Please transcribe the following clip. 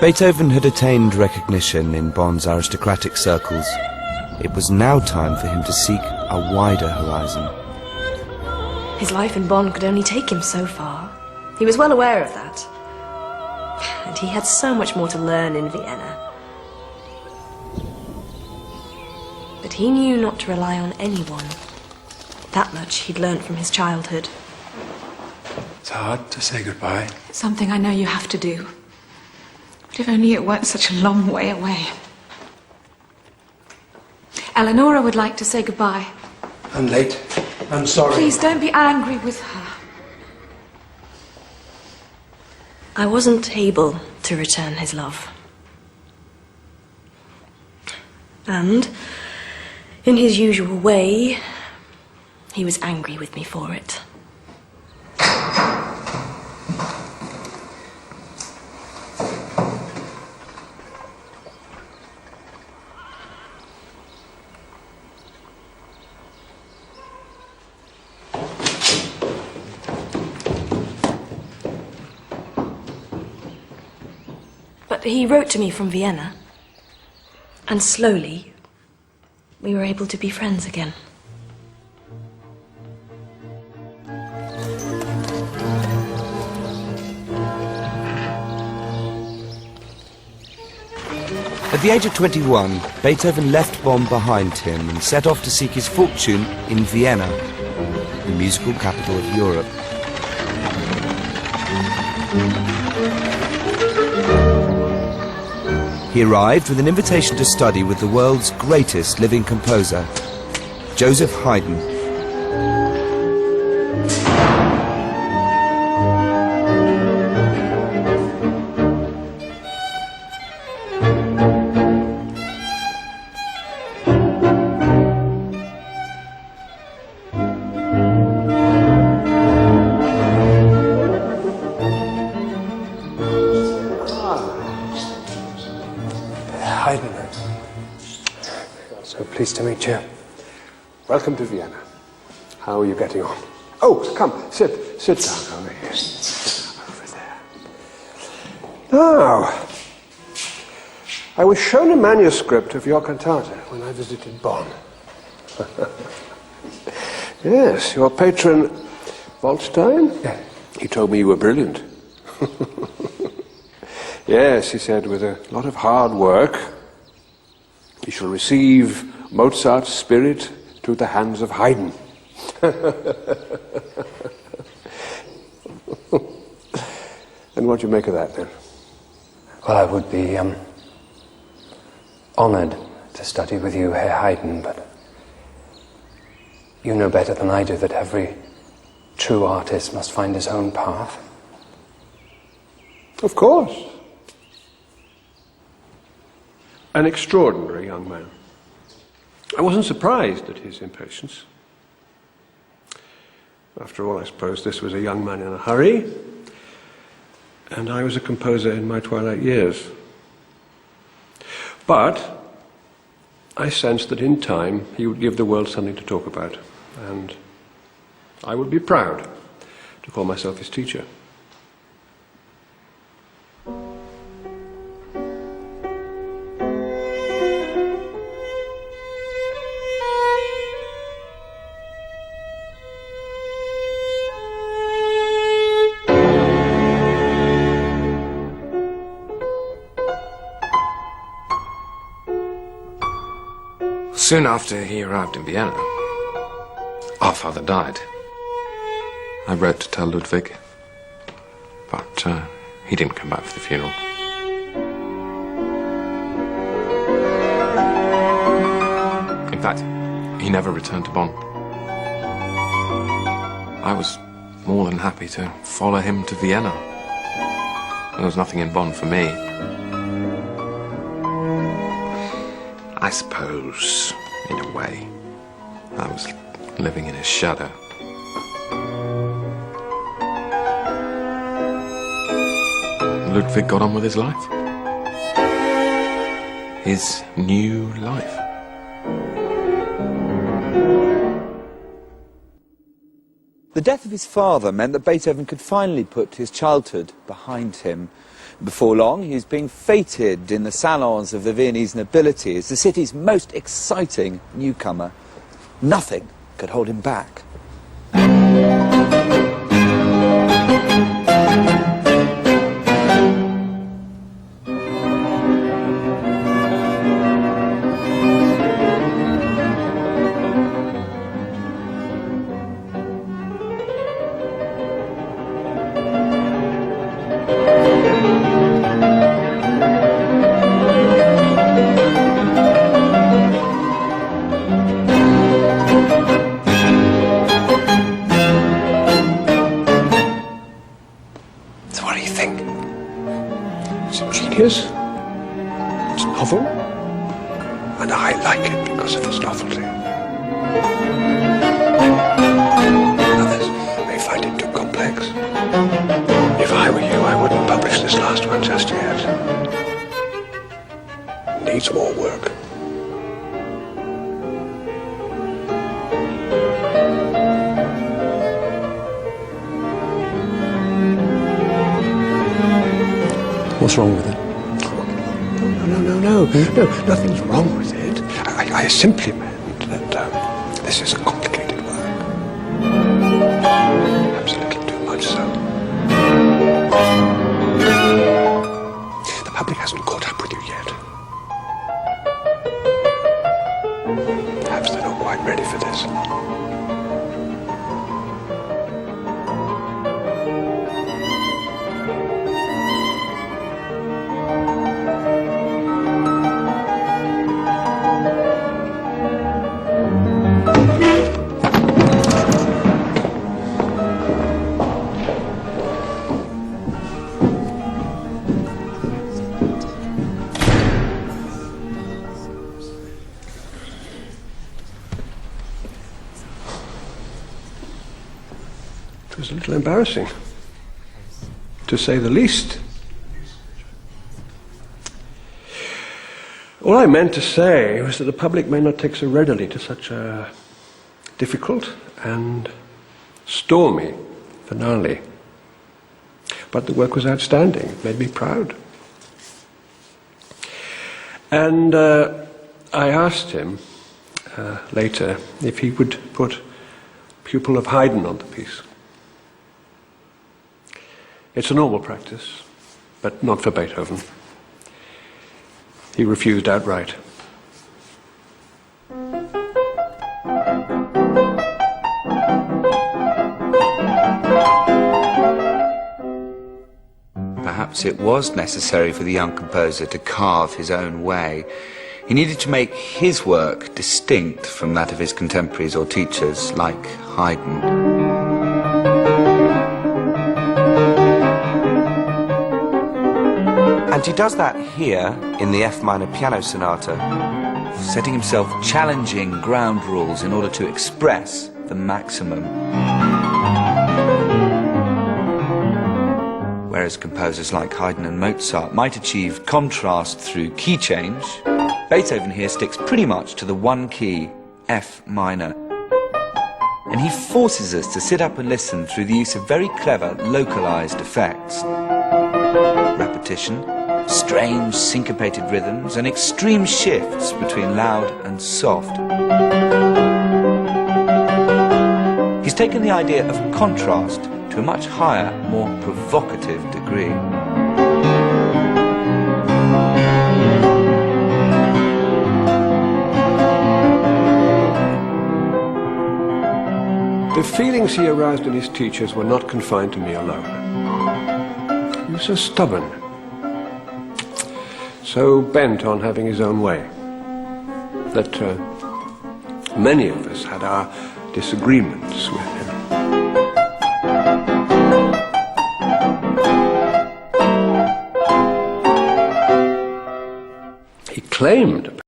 Beethoven had attained recognition in Bonn's aristocratic circles. It was now time for him to seek a wider horizon. His life in Bonn could only take him so far. He was well aware of that. And he had so much more to learn in Vienna. But he knew not to rely on anyone. That much he'd learnt from his childhood. It's hard to say goodbye. It's something I know you have to do. But if only it weren't such a long way away. Eleonora would like to say goodbye. I'm late. I'm sorry. Please don't be angry with her. I wasn't able to return his love. And, in his usual way, he was angry with me for it. But he wrote to me from Vienna, and slowly we were able to be friends again. At the age of 21, Beethoven left Bonn behind him and set off to seek his fortune in Vienna, the musical capital of Europe. He arrived with an invitation to study with the world's greatest living composer, Joseph Haydn. Haydn. So pleased to meet you. Welcome to Vienna. How are you getting on? Oh, come, sit down over here. Over there. Now, I was shown a manuscript of your cantata when I visited Bonn. Yes, your patron, Waldstein? Yeah. He told me you were brilliant. Yes, he said, with a lot of hard work, you shall receive Mozart's spirit through the hands of Haydn. And what do you make of that, then? Well, I would be honored to study with you, Herr Haydn, but you know better than I do that every true artist must find his own path. Of course. An extraordinary young man. I wasn't surprised at his impatience. After all, I suppose this was a young man in a hurry, and I was a composer in my twilight years. But I sensed that in time he would give the world something to talk about, and I would be proud to call myself his teacher. Soon after he arrived in Vienna, our father died. I wrote to tell Ludwig, but he didn't come back for the funeral. In fact, he never returned to Bonn. I was more than happy to follow him to Vienna. There was nothing in Bonn for me. I suppose, in a way, I was living in his shadow. Ludwig got on with his life. His new life. The death of his father meant that Beethoven could finally put his childhood behind him. Before long, he was being feted in the salons of the Viennese nobility as the city's most exciting newcomer. Nothing could hold him back. It's novel, and I like it because of its novelty. Others may find it too complex. If I were you, I wouldn't publish this last one just yet. It needs more work. What's wrong with it? No, nothing's wrong with it. I simply meant that this is a complicated work. Perhaps a little too much so. The public hasn't caught up with you yet. Perhaps they're not quite ready for this. It was a little embarrassing, to say the least. All I meant to say was that the public may not take so readily to such a difficult and stormy finale. But the work was outstanding. It made me proud. And I asked him later if he would put Pupil of Haydn on the piece. It's a normal practice, but not for Beethoven. He refused outright. Perhaps it was necessary for the young composer to carve his own way. He needed to make his work distinct from that of his contemporaries or teachers, like Haydn. And he does that here in the F minor piano sonata, setting himself challenging ground rules in order to express the maximum. Whereas composers like Haydn and Mozart might achieve contrast through key change, Beethoven here sticks pretty much to the one key, F minor. And he forces us to sit up and listen through the use of very clever localized effects. Repetition, strange syncopated rhythms, and extreme shifts between loud and soft. He's taken the idea of contrast to a much higher, more provocative degree. The feelings he aroused in his teachers were not confined to me alone. He was so stubborn, so bent on having his own way, that many of us had our disagreements with him. He claimed,